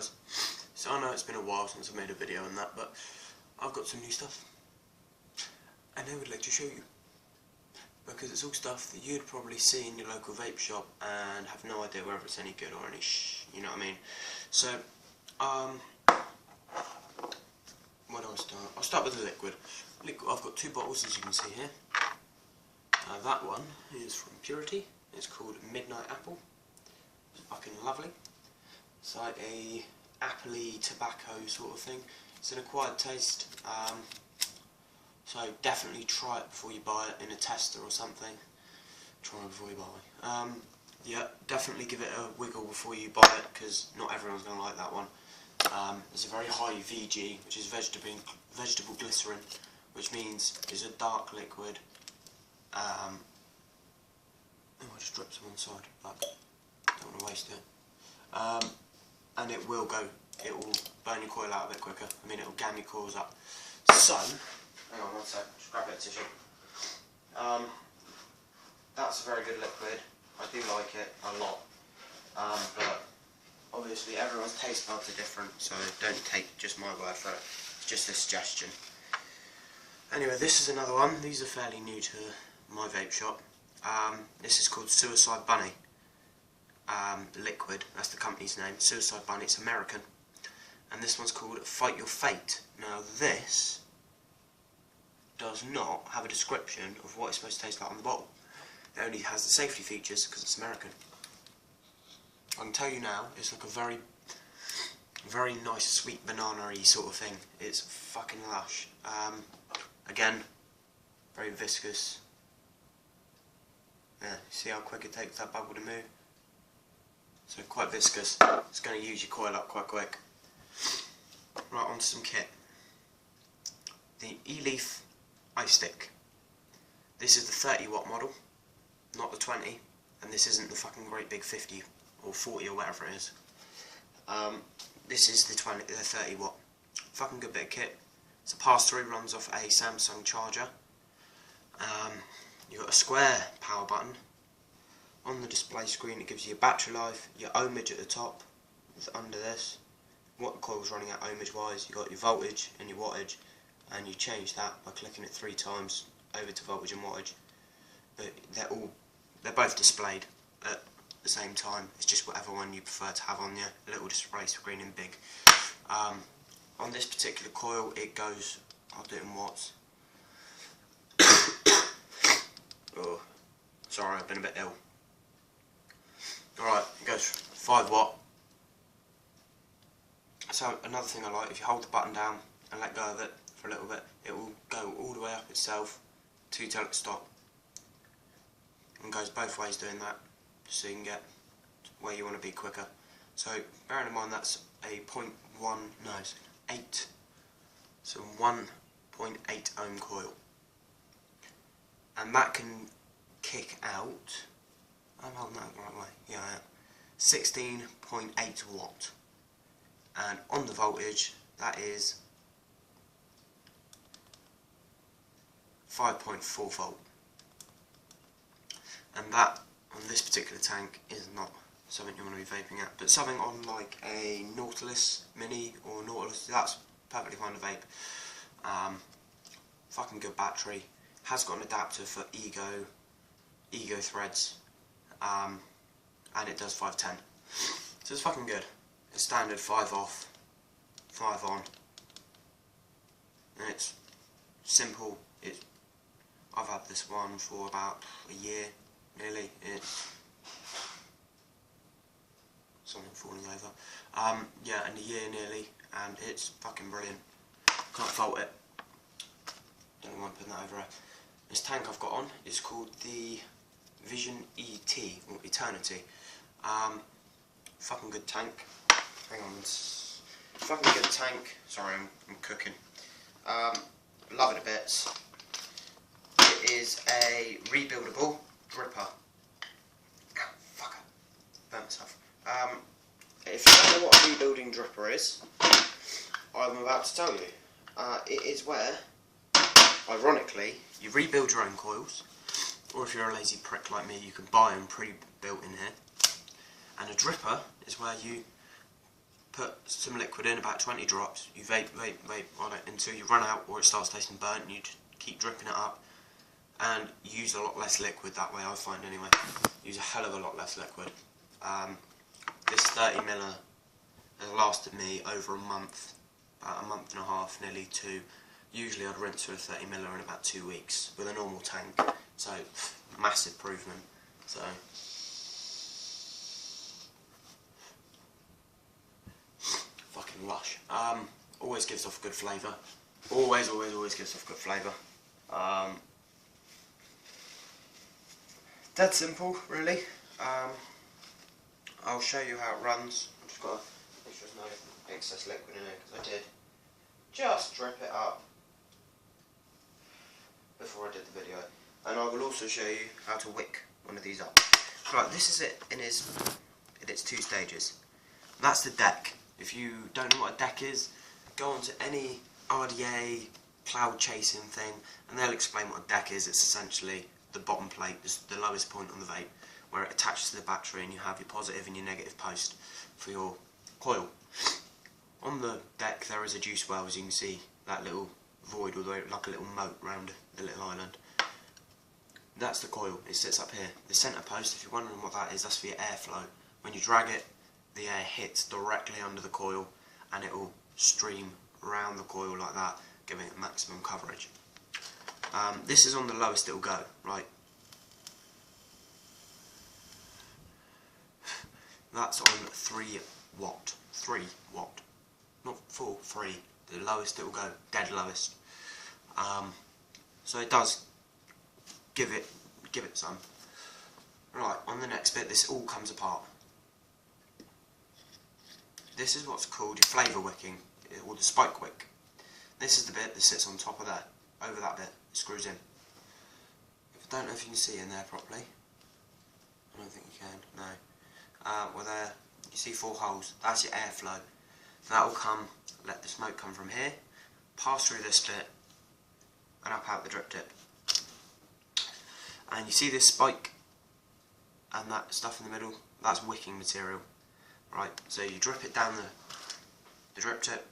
guys. So I know it's been a while since I made a video on that, but I've got some new stuff and I would like to show you, because it's all stuff that you'd probably see in your local vape shop and have no idea whether it's any good or any you know what I mean. So where do I start? I'll start with the liquid. I've got 2 bottles, as you can see here. That one is from Purity. It's called Midnight Apple. It's fucking lovely. It's like a appley tobacco sort of thing. It's an acquired taste, so definitely try it before you buy it in a tester or something. Try it before you buy. Yeah, definitely give it a wiggle before you buy it, because not everyone's going to like that one. It's a very high VG, which is vegetable glycerin, which means it's a dark liquid. Oh, I just dropped some on the side, but don't want to waste it. And it will burn your coil out a bit quicker. I mean, it will gam your coils up. So, hang on one sec, just grab a bit of tissue. That's a very good liquid. I do like it a lot. But obviously everyone's taste buds are different, so don't take just my word for it. It's just a suggestion. Anyway, this is another one. These are fairly new to my vape shop. This is called Suicide Bunny liquid. That's the company's name. Suicide Bunny. It's American. And this one's called Fight Your Fate. Now this does not have a description of what it's supposed to taste like on the bottle. It only has the safety features because it's American. I can tell you now, it's like a very, very nice sweet banana-y sort of thing. It's fucking lush. Again, very viscous. Yeah, see how quick it takes that bubble to move? So quite viscous. It's going to use your coil up quite quick. Right, on to some kit. The E-Leaf Ice Stick. This is the 30 watt model, not the 20, and this isn't the fucking great big 50 or 40 or whatever it is. This is the 30 watt. Fucking good bit of kit. It's a pass-through, runs off a Samsung charger. You've got a square power button. On the display screen it gives you your battery life, your ohmage at the top, it's under this, what the coil's running at ohmage wise. You've got your voltage and your wattage, and you change that by clicking it 3 times over to voltage and wattage. But they're both displayed at the same time. It's just whatever one you prefer to have on your little display screen in big. On this particular coil it goes, I'll do it in watts. Oh, sorry, I've been a bit ill. Alright, it goes 5 watt. So another thing I like, if you hold the button down and let go of it for a little bit, it will go all the way up itself to tell it to stop. And goes both ways doing that, just so you can get where you want to be quicker. So bearing in mind that's a 8, so 1.8 ohm coil. And that can kick out, I'm holding that the right way, yeah, 16.8 watt. And on the voltage, that is 5.4 volt. And that, on this particular tank, is not something you want to be vaping at. But something on like a Nautilus Mini or Nautilus, that's perfectly fine to vape. Fucking good battery. Has got an adapter for ego threads, and it does 510. So it's fucking good. It's standard 5 off, 5 on, and it's simple. I've had this one for about a year, nearly. It's something falling over. Yeah, in a year nearly, and it's fucking brilliant. Can't fault it. Don't mind putting that over it. This tank I've got on is called the Vision ET, or Eternity. Fucking good tank. Hang on, fucking good tank. Sorry, I'm cooking. Love it a bit. It is a rebuildable dripper. Ah, fucker. Burnt myself. If you don't know what a rebuilding dripper is, I'm about to tell you. It is where, ironically, you rebuild your own coils, or if you're a lazy prick like me, you can buy them pre-built in here. And a dripper is where you put some liquid in, about 20 drops. You vape on it until you run out or it starts tasting burnt, and you keep dripping it up. And use a lot less liquid that way, I find anyway. Use a hell of a lot less liquid. This 30ml has lasted me over a month, about a month and a half, nearly 2. Usually I'd rinse through a 30ml in about 2 weeks with a normal tank, so massive improvement. So fucking lush. Always gives off good flavour. Always gives off good flavour. Dead simple, really. I'll show you how it runs. I've just got to make sure there's no excess liquid in it, because I did just drip it up before I did the video. And I will also show you how to wick one of these up. Right, this is it in its 2 stages. That's the deck. If you don't know what a deck is, go onto any RDA cloud chasing thing and they'll explain what a deck is. It's essentially the bottom plate, the lowest point on the vape, where it attaches to the battery and you have your positive and your negative post for your coil. On the deck there is a juice well, as you can see, that little void with like a little moat round the little island. That's the coil, it sits up here. The centre post, if you're wondering what that is, that's for your airflow. When you drag it, the air hits directly under the coil and it will stream around the coil like that, giving it maximum coverage. This is on the lowest it will go, right? That's on 3 watt. 3 watt. Not 4, 3. The lowest it will go, dead lowest. So it does give it some. Right, on the next bit, this all comes apart. This is what's called your flavour wicking, or the spike wick. This is the bit that sits on top of there, over that bit, it screws in. I don't know if you can see in there properly. I don't think you can, no. Well there, you see 4 holes, that's your airflow. That will come, let the smoke come from here, pass through this bit, and up out the drip tip. And you see this spike, and that stuff in the middle, that's wicking material. Right, so you drip it down the drip tip,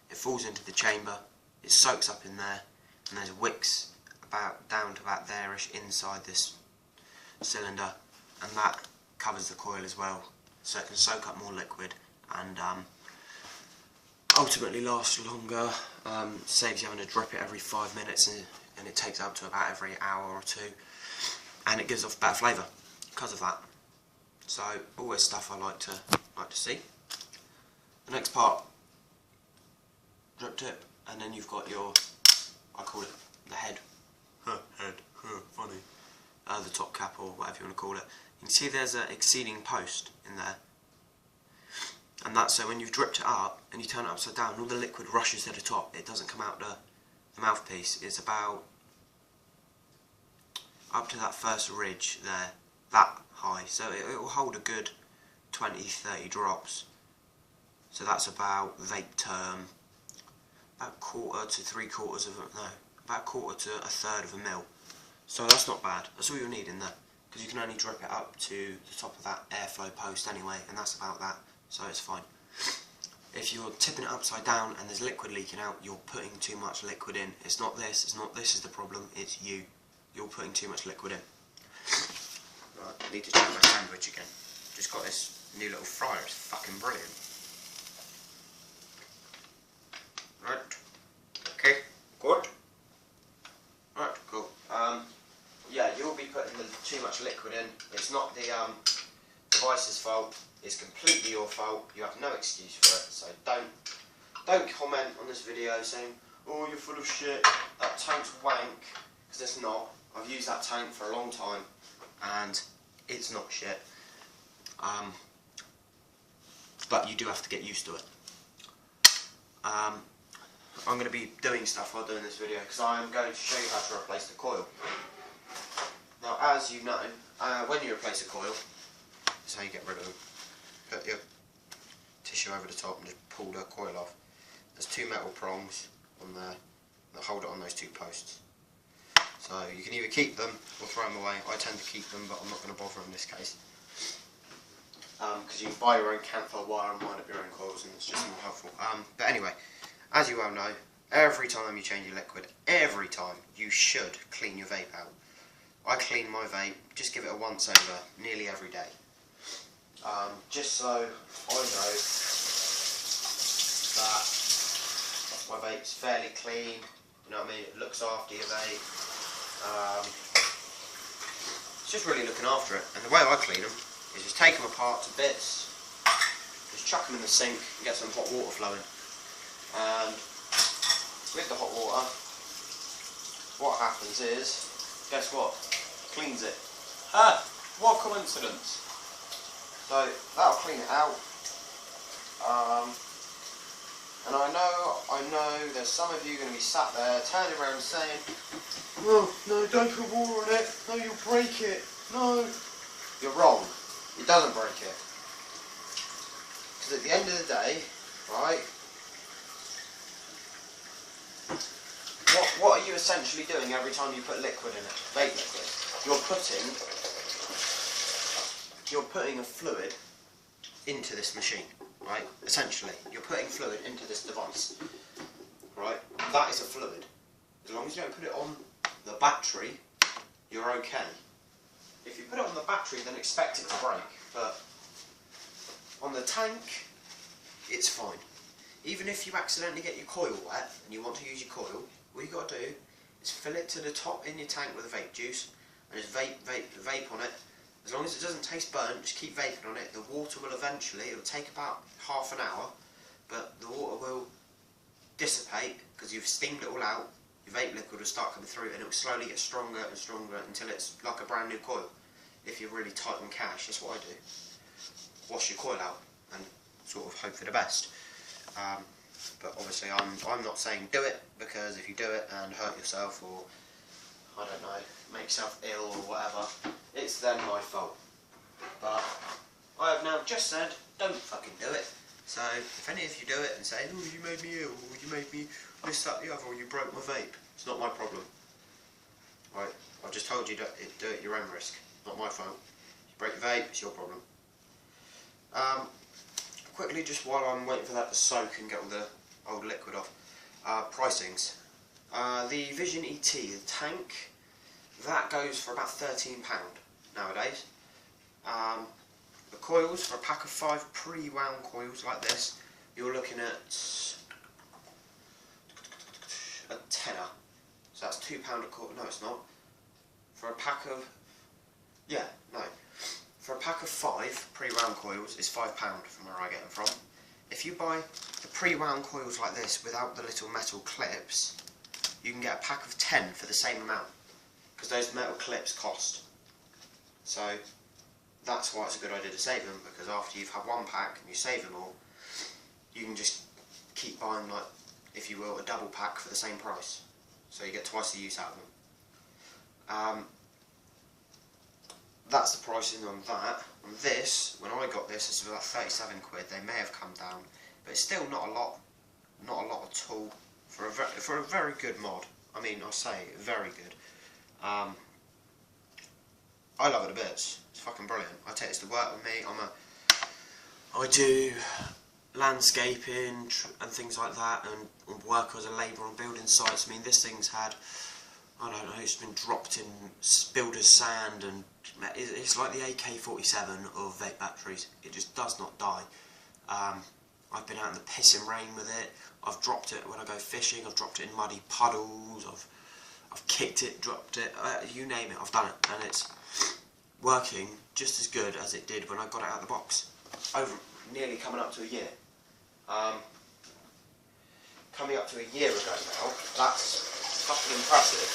it falls into the chamber, it soaks up in there, and there's wicks about down to about there-ish inside this cylinder, and that covers the coil as well, so it can soak up more liquid and ultimately last longer. Saves you having to drip it every 5 minutes, and it takes up to about every hour or 2, and it gives off better flavour because of that. So always stuff I like to see. The next part, drip tip, and then you've got your, I call it the head, funny, the top cap or whatever you want to call it. You can see there's an exceeding post in there, and that's so when you've dripped it up and you turn it upside down, all the liquid rushes to the top, it doesn't come out the mouthpiece. It's about up to that first ridge there, that high, so it will hold a good 20-30 drops. So that's about vape term, about 1/4 to 3/4 of a, no, about 1/4 to 1/3 of a mil. So that's not bad. That's all you'll need in there, because you can only drip it up to the top of that airflow post anyway, and that's about that. So it's fine. If you're tipping it upside down and there's liquid leaking out, you're putting too much liquid in. It's not this. It's not this is the problem. It's you. You're putting too much liquid in. Right, I need to check my sandwich again. Just got this new little fryer. It's fucking brilliant. Right. Okay. Good. Right. Cool. Yeah, you'll be putting too much liquid in. It's not the device's fault. It's completely your fault. You have no excuse for it. So don't comment on this video saying, "Oh, you're full of shit. That tank's wank," because it's not. I've used that tank for a long time, and it's not shit. But you do have to get used to it. I'm going to be doing stuff while doing this video, because I am going to show you how to replace the coil. Now, as you know, when you replace a coil, this is how you get rid of them. Put your tissue over the top and just pull the coil off. There's 2 metal prongs on there that hold it on those 2 posts. So you can either keep them or throw them away. I tend to keep them, but I'm not going to bother in this case. because you can buy your own campfire wire and wind up your own coils, and it's just more helpful. But anyway, as you well know, every time you change your liquid, every time you should clean your vape out. I clean my vape, just give it a once over nearly every day. Just so I know that my vape's fairly clean, you know what I mean, it looks after your vape. It's just really looking after it, and the way I clean them is just take them apart to bits, just chuck them in the sink and get some hot water flowing. And with the hot water, what happens is, guess what? Cleans it. Ah, what coincidence. So that'll clean it out. And I know there's some of you going to be sat there turning around saying, "Oh, no, don't put water on it. No, you'll break it. No." You're wrong. It doesn't break it. Because at the end of the day, right, what are you essentially doing every time you put liquid in it? Vape liquid. You're putting a fluid into this machine, right? Essentially, you're putting fluid into this device, right? That is a fluid. As long as you don't put it on the battery, you're okay. If you put it on the battery, then expect it to break. But on the tank, it's fine. Even if you accidentally get your coil wet and you want to use your coil, all you got to do is fill it to the top in your tank with vape juice and just vape on it. As long as it doesn't taste burnt, just keep vaping on it. The water will eventually, it'll take about half an hour, but the water will dissipate because you've steamed it all out. Your vape liquid will start coming through and it will slowly get stronger and stronger until it's like a brand new coil. If you're really tight on cash, that's what I do. Wash your coil out and sort of hope for the best. But obviously I'm not saying do it, because if you do it and hurt yourself or, I don't know, make yourself ill or whatever, it's then my fault. But I have now just said, don't fucking do it. So if any of you do it and say, "Oh, you made me ill," or "You made me this, that, the other," or "You broke my vape," it's not my problem. Right? I've just told you to do it at your own risk. Not my fault. If you break your vape, it's your problem. Quickly, just while I'm waiting for that to soak and get all the old liquid off, pricings. The Vision ET, the tank, that goes for about £13 nowadays. The coils, for a pack of 5 pre-wound coils like this, you're looking at a tenner. So that's £2 a coil. No, it's not. For a pack of, for a pack of 5 pre-wound coils, it's £5 from where I get them from. If you buy the pre-wound coils like this without the little metal clips, you can get a pack of 10 for the same amount, because those metal clips cost. So that's why it's a good idea to save them, because after you've had one pack and you save them all, you can just keep buying, like, if you will, a double pack for the same price. So you get twice the use out of them. That's the pricing on that. On this, when I got this, this was about 37 quid. They may have come down, but it's still not a lot at all for a very good mod. I mean, I'll say very good. I love it a bit. It's fucking brilliant. I take this to work with me. I do landscaping and things like that, and work as a labourer on building sites. I mean, this thing's had, I don't know, it's been dropped in builder's sand, and it's like the AK-47 of vape batteries. It just does not die. I've been out in the pissing rain with it. I've dropped it when I go fishing. I've dropped it in muddy puddles. I've kicked it, dropped it, you name it, I've done it, and it's working just as good as it did when I got it out of the box. Nearly coming up to a year. Coming up to a year ago now. That's fucking impressive.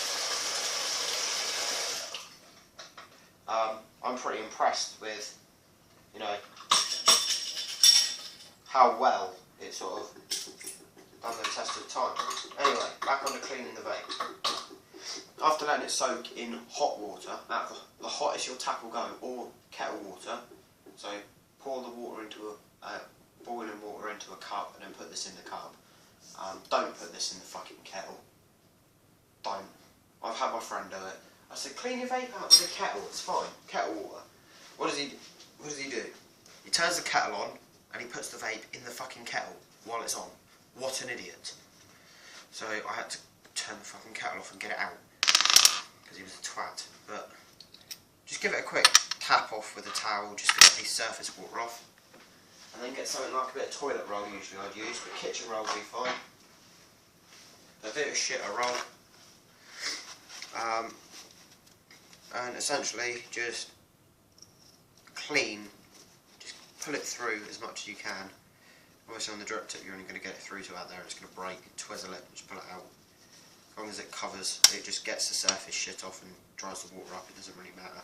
I'm pretty impressed with, you know, how well it sort of done the test of time. Anyway, back on to cleaning the vape. After letting it soak in hot water, the hottest your tap will go, or kettle water, so pour the water into boiling water into a cup and then put this in the cup. Don't put this in the fucking kettle. Don't. I've had my friend do it. I said, clean your vape out with a kettle, it's fine. Kettle water. What does he do? He turns the kettle on and he puts the vape in the fucking kettle while it's on. What an idiot. So I had to turn the fucking kettle off and get it out because he was a twat. But just give it a quick tap off with a towel just to get the surface water off. And then get something like a bit of toilet roll usually I'd use, but kitchen roll will be fine. A bit of shit a roll. And essentially just clean, just pull it through as much as you can. Obviously on the drip tip you're only going to get it through to out there, it's going to break, twizzle it, just pull it out. As long as it covers, it just gets the surface shit off and dries the water up, it doesn't really matter.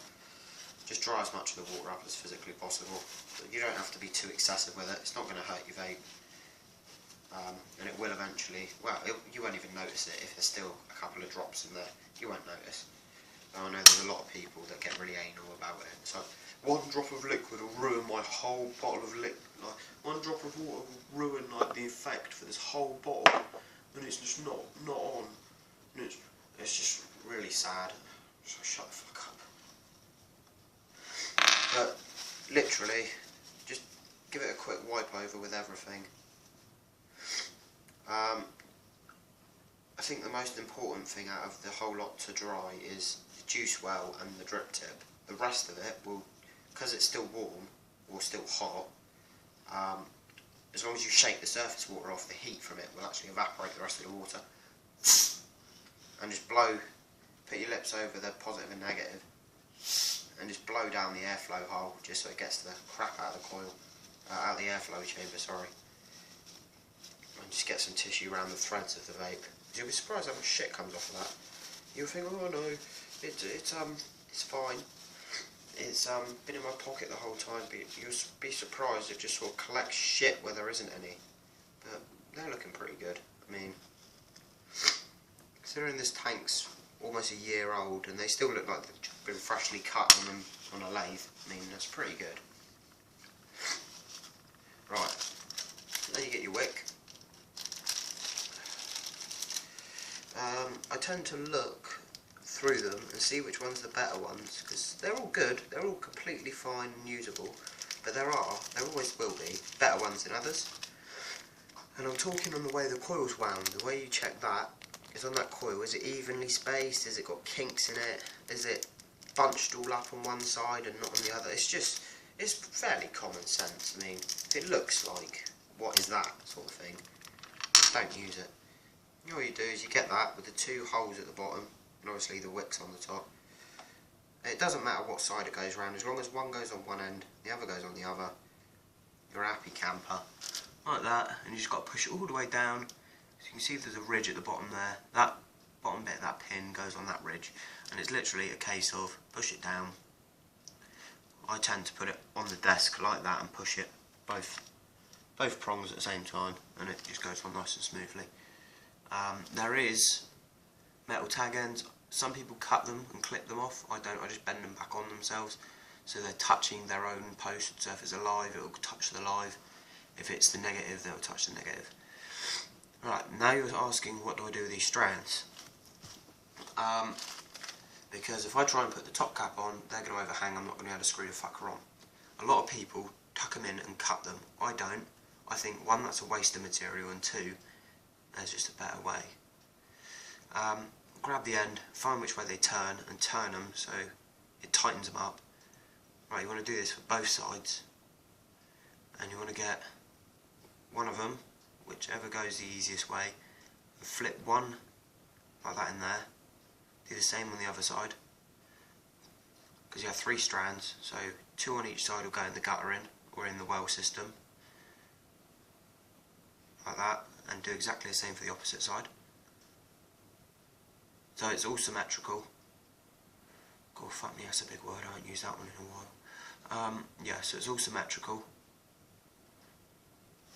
Just dry as much of the water up as physically possible. But you don't have to be too excessive with it, it's not going to hurt your vape. And it will eventually, well, you won't even notice it if there's still a couple of drops in there, you won't notice. I know there's a lot of people that get really anal about it. It's like, one drop of liquid will ruin my whole bottle of liquid. Like, one drop of water will ruin like the effect for this whole bottle, and it's just not on. And it's just really sad. So shut the fuck up. But literally, just give it a quick wipe over with everything. I think the most important thing out of the whole lot to dry is the juice well and the drip tip. The rest of it will, because it's still warm or still hot, as long as you shake the surface water off, the heat from it will actually evaporate the rest of the water. And just blow, put your lips over the positive and negative, and just blow down the airflow hole just so it gets the crap out of the coil, out of the airflow chamber, sorry. And just get some tissue around the threads of the vape. You'll be surprised how much shit comes off of that. You'll think, oh no, it's fine. It's been in my pocket the whole time, but you'll be surprised it just sort of collects shit where there isn't any. But they're looking pretty good. I mean, considering this tank's almost a year old and they still look like they've been freshly cut on a lathe, I mean, that's pretty good. Right, then you get your wick. I tend to look through them and see which one's the better ones, because they're all good, they're all completely fine and usable, but there always will be, better ones than others. And I'm talking on the way the coil's wound. The way you check that is on that coil. Is it evenly spaced? Has it got kinks in it? Is it bunched all up on one side and not on the other? It's fairly common sense. I mean, if it looks like, what is that sort of thing, just don't use it. All you do is you get that with the two holes at the bottom, and obviously the wick's on the top. It doesn't matter what side it goes around, as long as one goes on one end, the other goes on the other, you're a happy camper. Like that, and you just got to push it all the way down. So you can see there's a ridge at the bottom there. That bottom bit, that pin, goes on that ridge, and it's literally a case of push it down. I tend to put it on the desk like that and push it both prongs at the same time, and it just goes on nice and smoothly. There is metal tag ends. Some people cut them and clip them off. I don't. I just bend them back on themselves, so they're touching their own post. So if it's a live, it will touch the live. If it's the negative, they'll touch the negative. Right, now you're asking, what do I do with these strands? Because if I try and put the top cap on, they're going to overhang. I'm not going to be able to screw the fucker on. A lot of people tuck them in and cut them. I don't. I think, one, that's a waste of material, and two, there's just a better way. Grab the end, find which way they turn, and turn them so it tightens them up. Right, you want to do this for both sides, and you want to get one of them, whichever goes the easiest way, and flip one like that in there. Do the same on the other side, because you have 3 strands, so 2 on each side will go in the gutter in, or in the well system, like that, and do exactly the same for the opposite side. So it's all symmetrical. God, fuck me, that's a big word, I haven't used that one in a while. Yeah, so it's all symmetrical.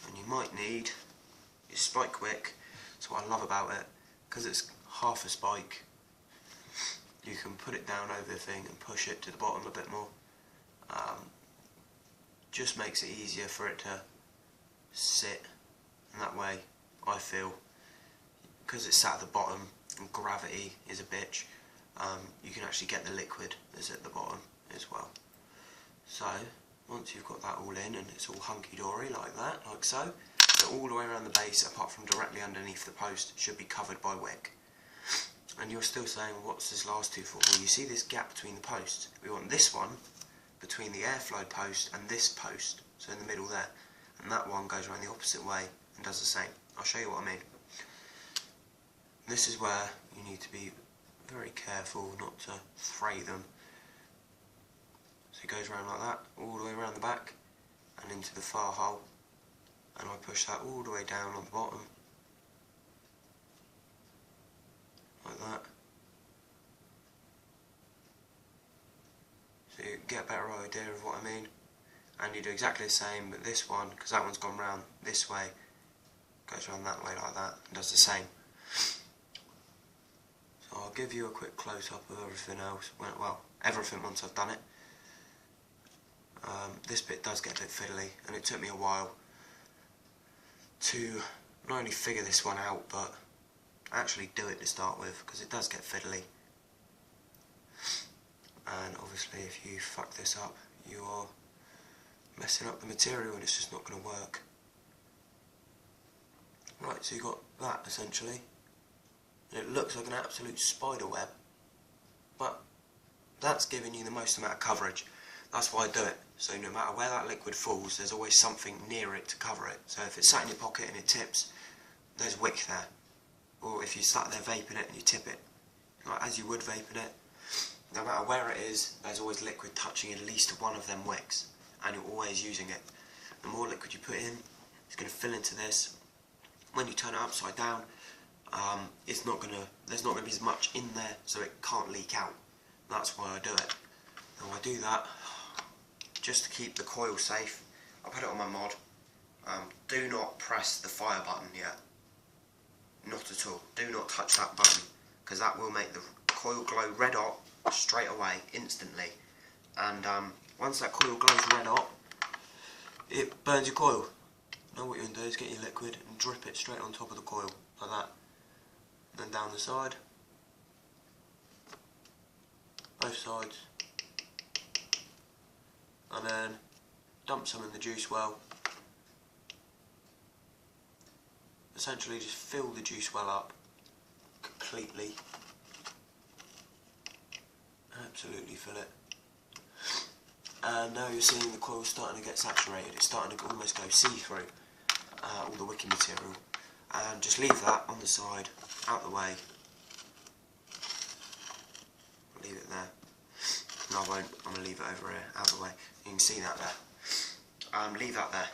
And you might need your spike wick. So what I love about it, because it's half a spike, you can put it down over the thing and push it to the bottom a bit more. Just makes it easier for it to sit, and that way I feel, because it's sat at the bottom and gravity is a bitch, you can actually get the liquid that's at the bottom as well. So once you've got that all in and it's all hunky-dory like that, like so, all the way around the base, apart from directly underneath the post, should be covered by wick. And you're still saying, what's this last two for? Well, you see this gap between the posts. We want this one between the airflow post and this post, so in the middle there. And that one goes around the opposite way and does the same. I'll show you what I mean. This is where you need to be very careful not to fray them. So it goes around like that, all the way around the back and into the far hole. And I push that all the way down on the bottom, like that. So you get a better idea of what I mean. And you do exactly the same, but this one, because that one's gone round this way, goes around that way like that, and does the same. So I'll give you a quick close-up of everything else, well, everything once I've done it. This bit does get a bit fiddly, and it took me a while to not only figure this one out, but actually do it to start with, because it does get fiddly. And obviously if you fuck this up, you are messing up the material and it's just not going to work. Right, so you got that essentially. And it looks like an absolute spider web, but that's giving you the most amount of coverage. That's why I do it. So no matter where that liquid falls, there's always something near it to cover it. So if it's sat in your pocket and it tips, there's wick there. Or if you sat there vaping it and you tip it, like as you would vaping it, no matter where it is, there's always liquid touching at least one of them wicks, and you're always using it. The more liquid you put in, it's going to fill into this. When you turn it upside down, there's not going to be as much in there, so it can't leak out. That's why I do it. And I do that just to keep the coil safe. I put it on my mod. Do not press the fire button yet. Not at all. Do not touch that button, because that will make the coil glow red hot straight away, instantly. And once that coil glows red hot, it burns your coil. Now what you're going to do is get your liquid and drip it straight on top of the coil, like that. And then down the side, both sides. And then dump some in the juice well. Essentially just fill the juice well up completely. Absolutely fill it. And now you're seeing the coil starting to get saturated. It's starting to almost go see-through, all the wicking material. And just leave that on the side, out the way. Leave it there. No, I won't. I'm going to leave it over here, out of the way. You can see that there. Leave that there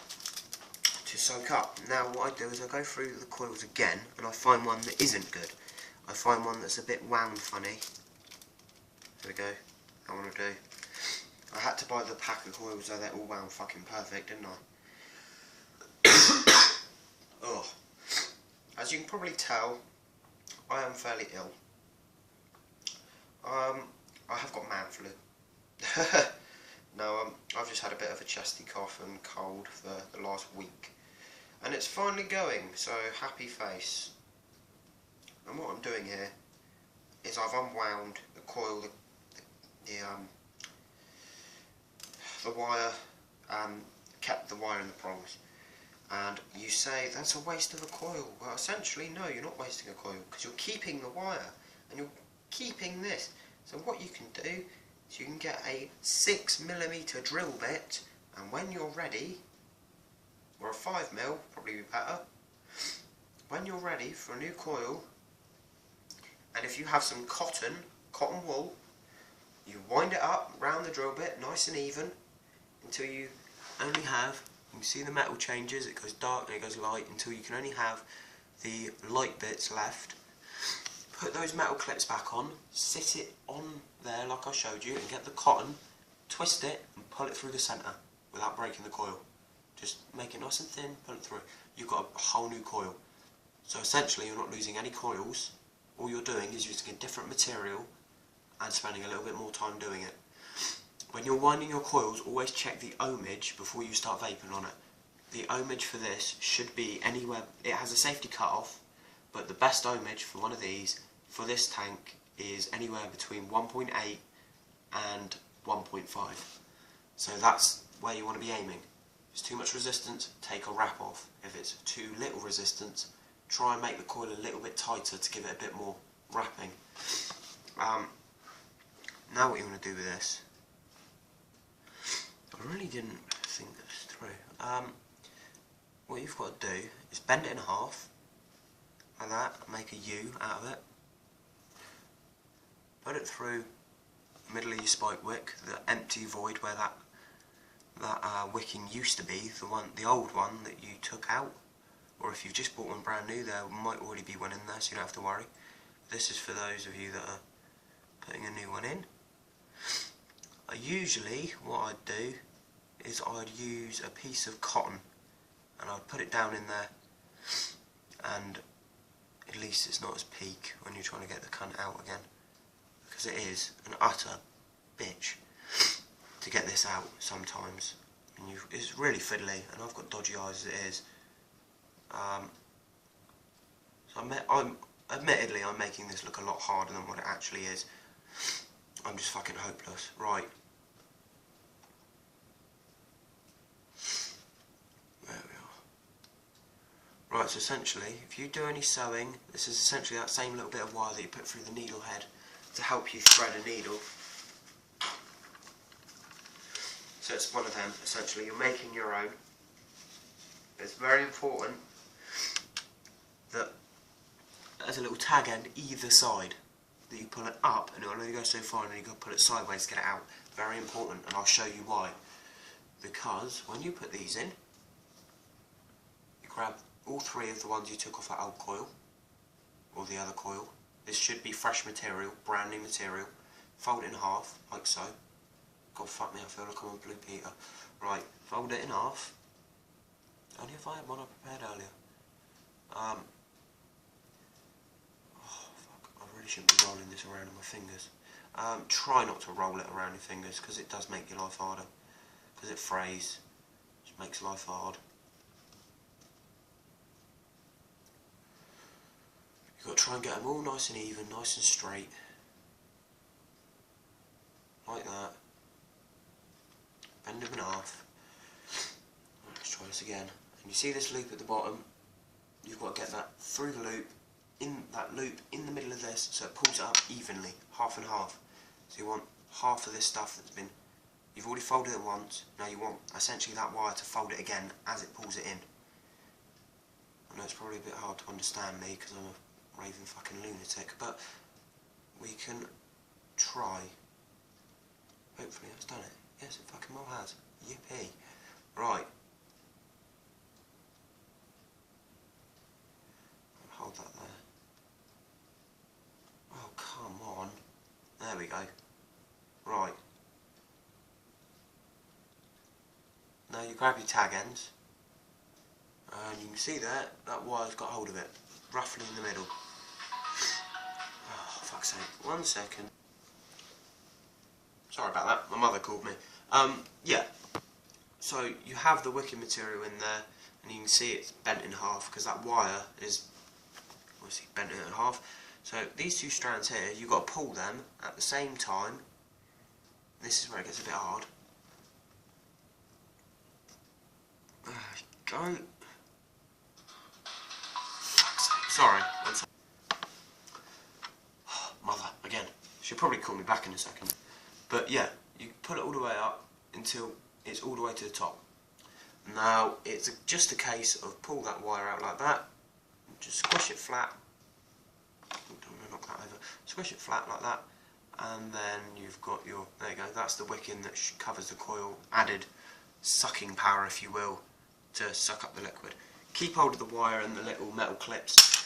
to soak up. Now what I do is I go through the coils again, and I find one that isn't good. I find one that's a bit wound funny. There we go. I want to do. I had to buy the pack of coils so they're all wound fucking perfect, didn't I? Oh. As you can probably tell, I am fairly ill. I have got man flu. No, I've just had a bit of a chesty cough and cold for the last week. And it's finally going, so happy face. And what I'm doing here is I've unwound the coil, the wire, kept the wire in the prongs. And you say, that's a waste of a coil. Well, essentially, no, you're not wasting a coil, because you're keeping the wire, and you're keeping this. So what you can do is you can get a 6mm drill bit, and when you're ready, or a 5mm, probably be better, when you're ready for a new coil, and if you have some cotton wool, you wind it up round the drill bit, nice and even, until you only have, you can see the metal changes, it goes dark and it goes light, until you can only have the light bits left. Put those metal clips back on, sit it on there like I showed you, and get the cotton, twist it and pull it through the centre without breaking the coil. Just make it nice and thin, pull it through. You've got a whole new coil. So essentially you're not losing any coils, all you're doing is using a different material and spending a little bit more time doing it. When you're winding your coils, always check the ohmage before you start vaping on it. The ohmage for this should be anywhere, it has a safety cut off, but the best ohmage for one of these, for this tank, is anywhere between 1.8 and 1.5. So that's where you want to be aiming. If it's too much resistance, take a wrap off. If it's too little resistance, try and make the coil a little bit tighter to give it a bit more wrapping. Now what you want to do with this, I really didn't think this through. What you've got to do is bend it in half, like that, make a U out of it, put it through the middle of your spike wick, the empty void where that wicking used to be, the old one that you took out, or if you've just bought one brand new, there might already be one in there, so you don't have to worry. This is for those of you that are putting a new one in. Usually what I'd do is I'd use a piece of cotton and I'd put it down in there, and at least it's not as peak when you're trying to get the cunt out again, because it is an utter bitch to get this out sometimes, and it's really fiddly, and I've got dodgy eyes as it is. So admittedly I'm making this look a lot harder than what it actually is. I'm just fucking hopeless. Right. There we are. Right, so essentially, if you do any sewing, this is essentially that same little bit of wire that you put through the needle head to help you thread a needle. So it's one of them, essentially. You're making your own. It's very important that there's a little tag end either side, that you pull it up and it'll only go so far, and then you got to pull it sideways to get it out. Very important, and I'll show you why. Because when you put these in, you grab all three of the ones you took off that old coil, or the other coil. This should be fresh material, brand new material. Fold it in half, like so. God fuck me, I feel like I'm on Blue Peter. Right, fold it in half. Only if I had one I prepared earlier. Oh fuck, I really shouldn't be rolling this around in my fingers. Try not to roll it around your fingers, because it does make your life harder. Because it frays, which makes life hard. You've got to try and get them all nice and even, nice and straight. Like that. Bend them in half. Right, let's try this again. And you see this loop at the bottom? You've got to get that through the loop, in that loop, in the middle of this, so it pulls it up evenly, half and half. So you want half of this stuff that's been, you've already folded it once, now you want essentially that wire to fold it again as it pulls it in. I know it's probably a bit hard to understand me because I'm a raving fucking lunatic, but we can try. Hopefully it's done it. Yes, it fucking well has. Yippee. Right. Hold that there. Oh, come on. There we go. Right. Now you grab your tag ends, and you can see there, that wire's got hold of it, roughly in the middle. Oh, fuck's sake. 1 second. Sorry about that, my mother called me. Yeah. So you have the wicking material in there, and you can see it's bent in half, because that wire is obviously bent in half. So these two strands here, you've got to pull them at the same time. This is where it gets a bit hard. Go. Fuck's sake. Sorry. Mother, again. She'll probably call me back in a second. But yeah, you pull it all the way up until it's all the way to the top. Now, it's just a case of pull that wire out like that, just squish it flat. Don't want to knock that over. Squish it flat like that, and then you've got your, there you go, that's the wicking that covers the coil, added sucking power, if you will, to suck up the liquid. Keep hold of the wire and the little metal clips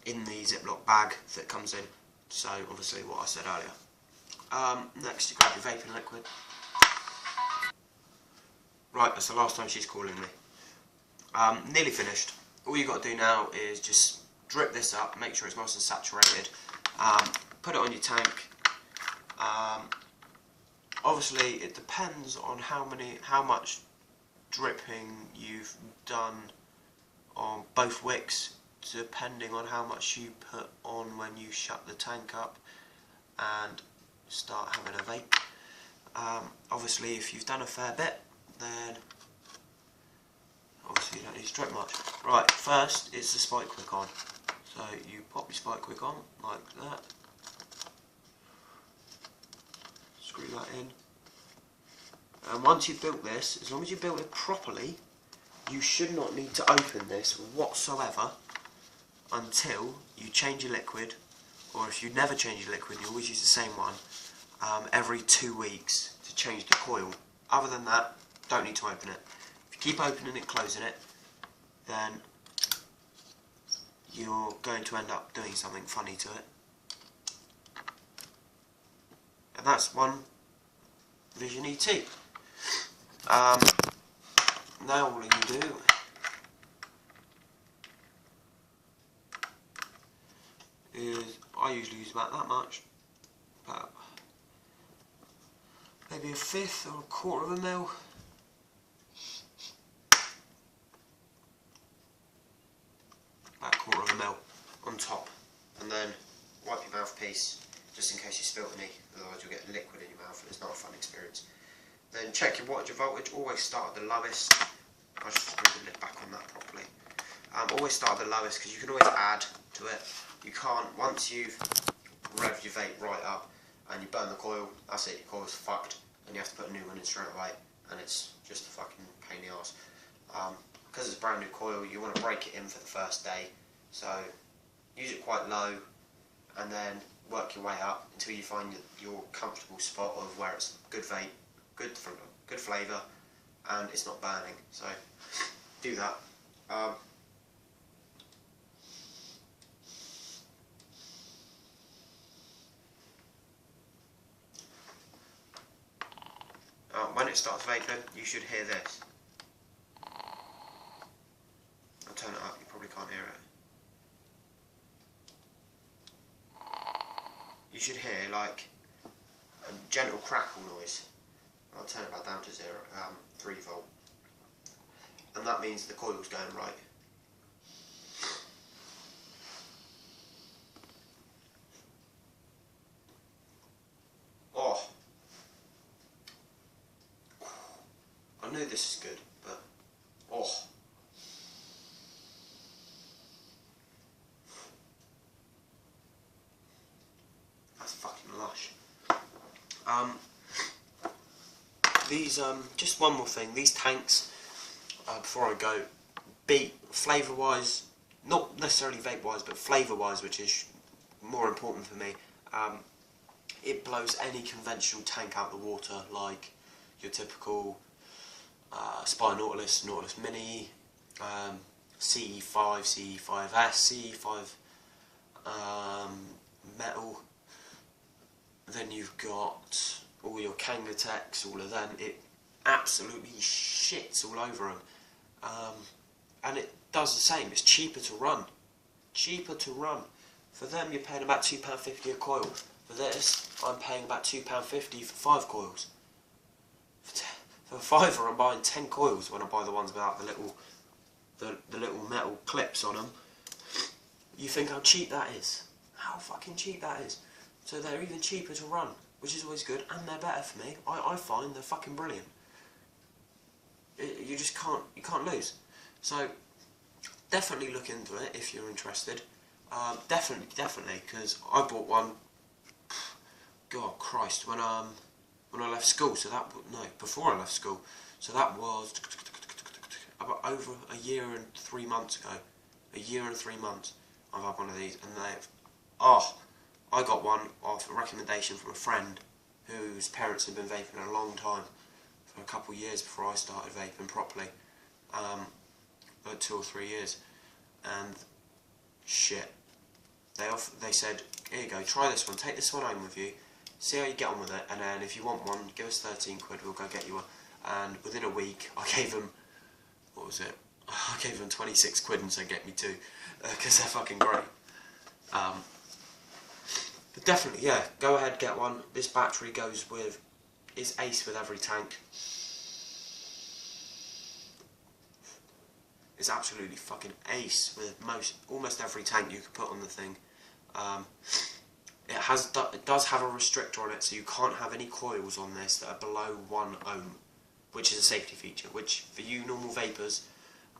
in the Ziploc bag that comes in, so obviously what I said earlier. Next you grab your vaping liquid. Right, that's the last time she's calling me. Nearly finished. All you've got to do now is just drip this up, make sure it's nice and saturated, put it on your tank. Obviously it depends on how much dripping you've done on both wicks, depending on how much you put on when you shut the tank up and start having a vape. Obviously if you've done a fair bit, then obviously you don't need to drip much. Right, first it's the spike quick on. So you pop your spike quick on, like that. Screw that in. And once you've built this, as long as you built it properly, you should not need to open this whatsoever until you change your liquid, or if you never change your liquid, you always use the same one, every 2 weeks to change the coil. Other than that, don't need to open it. If you keep opening it, closing it, then you're going to end up doing something funny to it. And that's one Vision ET. Now all you do is, I usually use about that much, about maybe 1/5 or 1/4 of a mil. About 1/4 of a mil on top, and then wipe your mouthpiece just in case you spilt any, otherwise you'll get liquid in your mouth and it's not a fun experience. Then check your wattage voltage, always start at the lowest. I'll just screw the lid back on that properly. Always start at the lowest because you can always add to it. You can't, once you've revved your vape right up and you burn the coil, that's it, your coil's fucked and you have to put a new one in straight away, and it's just a fucking pain in the arse. Because it's a brand new coil, you want to break it in for the first day, so use it quite low and then work your way up until you find your comfortable spot of where it's good vape, good flavour, and it's not burning. So do that. When it starts vaping, you should hear this. I'll turn it up, you probably can't hear it. You should hear like a gentle crackle noise. I'll turn it back down to 3 volt. And that means the coil's going right. Oh! I know this is good, but oh! That's fucking lush. These, just one more thing, these tanks, before I go, flavour wise, not necessarily vape wise, but flavour wise, which is more important for me, it blows any conventional tank out of the water, like your typical Spy Nautilus, Nautilus Mini, CE5, CE5S, CE5 metal. Then you've got all your Kangatechs, all of them. It absolutely shits all over them, and it does the same. It's cheaper to run. For them, you're paying about £2.50 a coil. For this, I'm paying about £2.50 for 5 coils. For a £5, I'm buying 10 coils when I buy the ones without the little metal clips on them. You think how cheap that is? How fucking cheap that is. So they're even cheaper to run, which is always good, and they're better for me. I find they're fucking brilliant. You just can't lose. So definitely look into it if you're interested. Definitely, because I bought one. God Christ, when I left school. So before I left school. So that was about over a year and 3 months ago. A year and 3 months. I've had one of these, and I got one off a recommendation from a friend whose parents had been vaping a long time, for a couple of years before I started vaping properly, about 2 or 3 years, and shit, they said, here you go, try this one, take this one home with you, see how you get on with it, and then if you want one, give us 13 quid, we'll go get you one. And within a week, I gave them, what was it, I gave them 26 quid and said get me 2, because they're fucking great. But definitely, yeah, go ahead, get one. This battery is ace with every tank. It's absolutely fucking ace with almost every tank you could put on the thing. It does have a restrictor on it, so you can't have any coils on this that are below 1 ohm, which is a safety feature. Which for you normal vapors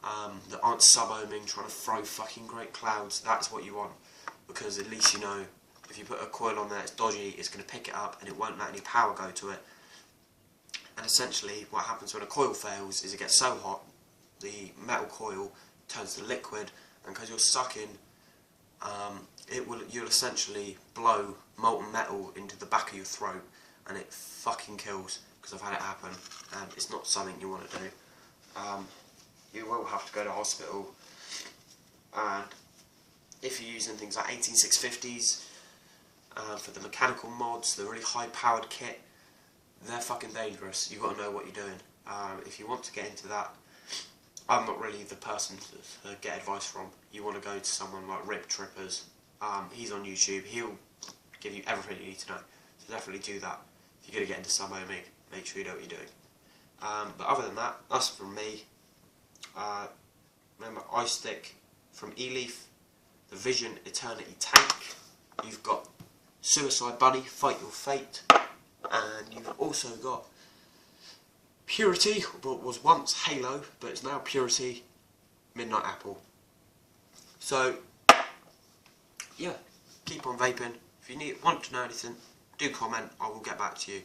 that aren't sub-ohming, trying to throw fucking great clouds, that's what you want, because at least you know if you put a coil on there that's dodgy, it's going to pick it up and it won't let any power go to it. And essentially what happens when a coil fails is it gets so hot, the metal coil turns to liquid, and because you're sucking, you'll essentially blow molten metal into the back of your throat, and it fucking kills, because I've had it happen, and it's not something you want to do. You will have to go to hospital, and if you're using things like 18650s for the mechanical mods, the really high powered kit, they're fucking dangerous. You've got to know what you're doing. If you want to get into that, I'm not really the person to get advice from. You want to go to someone like Rip Trippers. He's on YouTube. He'll give you everything you need to know. So definitely do that. If you're going to get into sub-ohming, make sure you know what you're doing. But other than that, that's from me. Remember, iStick from eLeaf, the Vision Eternity Tank. You've got Suicide Bunny, Fight Your Fate. And you've also got Purity, what was once Halo, but it's now Purity, Midnight Apple. So, yeah, keep on vaping. If you want to know anything, do comment, I will get back to you.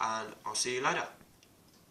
And I'll see you later.